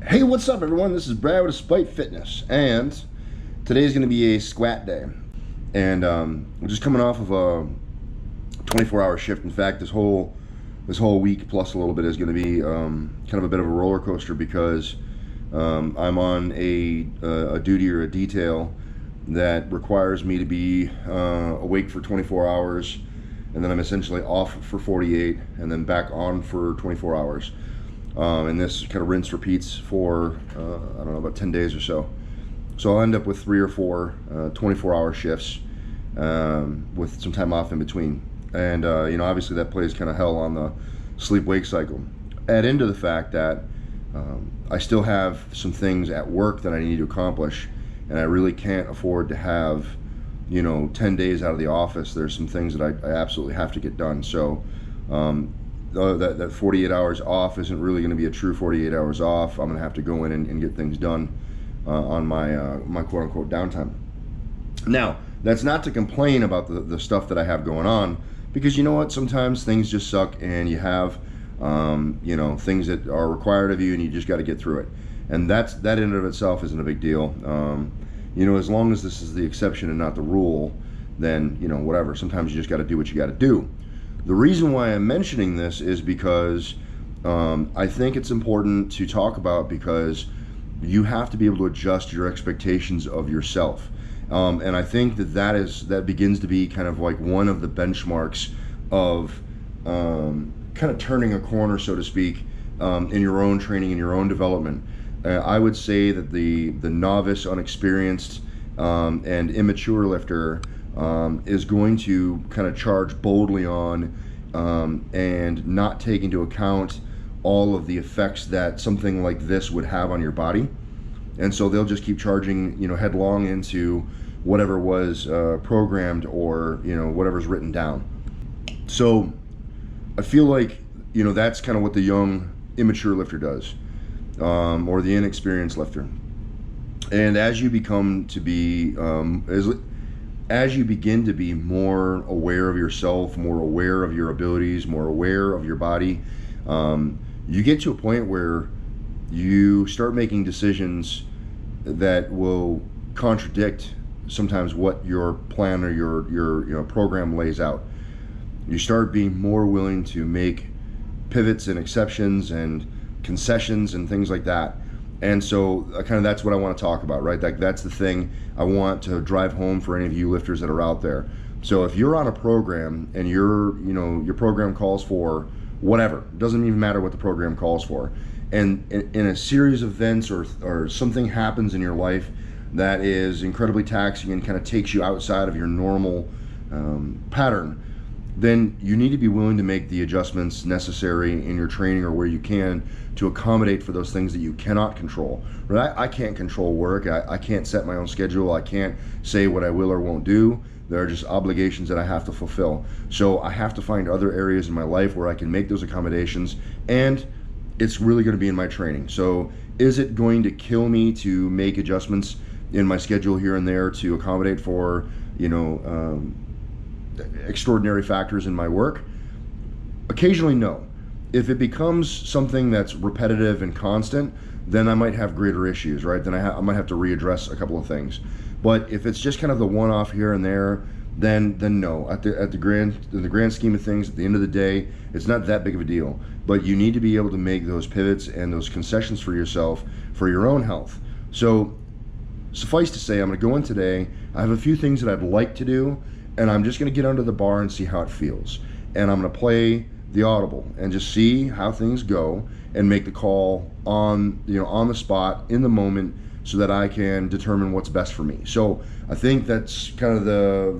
Hey, what's up, everyone? This is Brad with Despite Fitness, and today's going to be a squat day. And we're just coming off of a 24-hour shift. In fact, this whole week plus a little bit is going to be kind of a bit of a roller coaster because I'm on a duty or a detail that requires me to be awake for 24 hours, and then I'm essentially off for 48, and then back on for 24 hours. And this kind of rinse repeats for I don't know, about 10 days or so. So I'll end up with 3 or 4 24-hour shifts with some time off in between. And you know, obviously that plays kind of hell on the sleep-wake cycle. Add into the fact that I still have some things at work that I need to accomplish, and I really can't afford to have, you know, 10 days out of the office. There's some things that I absolutely have to get done. So that 48 hours off isn't really going to be a true 48 hours off. I'm going to have to go in and get things done on my quote-unquote downtime. Now, that's not to complain about the stuff that I have going on, because you know what, sometimes things just suck and you have you know, things that are required of you and you just got to get through it. And that in and of itself isn't a big deal. You know, as long as this is the exception and not the rule, then, you know, whatever. Sometimes you just got to do what you got to do. The reason why I'm mentioning this is because I think it's important to talk about, because you have to be able to adjust your expectations of yourself. And I think that begins to be kind of like one of the benchmarks of kind of turning a corner, so to speak, in your own training and your own development. I would say that the novice, unexperienced, and immature lifter is going to kind of charge boldly on and not take into account all of the effects that something like this would have on your body. And so they'll just keep charging, you know, headlong into whatever was programmed, or, you know, whatever's written down. So I feel like, you know, that's kind of what the young, immature lifter does, or the inexperienced lifter. And as you become to be as you begin to be more aware of yourself, more aware of your abilities, more aware of your body, you get to a point where you start making decisions that will contradict sometimes what your plan or your you know, program lays out. You start being more willing to make pivots and exceptions and concessions and things like that. And so kind of that's what I want to talk about, right? That's the thing I want to drive home for any of you lifters that are out there. So if you're on a program and your program calls for whatever, it doesn't even matter what the program calls for, and in a series of events or something happens in your life that is incredibly taxing and kind of takes you outside of your normal pattern, then you need to be willing to make the adjustments necessary in your training or where you can to accommodate for those things that you cannot control. Right? I can't control work. I can't set my own schedule. I can't say what I will or won't do. There are just obligations that I have to fulfill. So I have to find other areas in my life where I can make those accommodations, and it's really going to be in my training. So is it going to kill me to make adjustments in my schedule here and there to accommodate for, you know, extraordinary factors in my work? Occasionally, no. If it becomes something that's repetitive and constant, then I might have greater issues, right? Then I might have to readdress a couple of things. But if it's just kind of the one-off here and there, then no. In the grand scheme of things, at the end of the day, it's not that big of a deal. But you need to be able to make those pivots and those concessions for yourself for your own health. So suffice to say, I'm going to go in today. I have a few things that I'd like to do, and I'm just going to get under the bar and see how it feels. And I'm going to play the audible and just see how things go and make the call on, you know, on the spot, in the moment, so that I can determine what's best for me. So I think that's kind of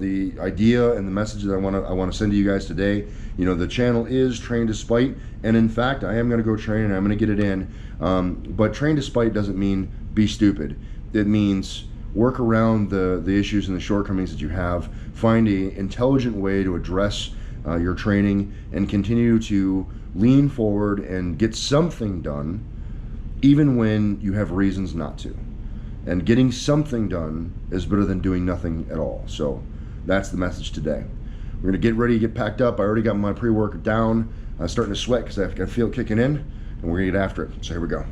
the idea and the message that I want to send to you guys today. You know, the channel is Train Despite, and in fact, I am going to go train and I'm going to get it in. But Train Despite doesn't mean be stupid. It means work around the issues and the shortcomings that you have. Find an intelligent way to address your training and continue to lean forward and get something done, even when you have reasons not to. And getting something done is better than doing nothing at all. So that's the message today. We're going to get ready to get packed up. I already got my pre-workout down. I'm starting to sweat because I feel it kicking in, and we're going to get after it. So here we go.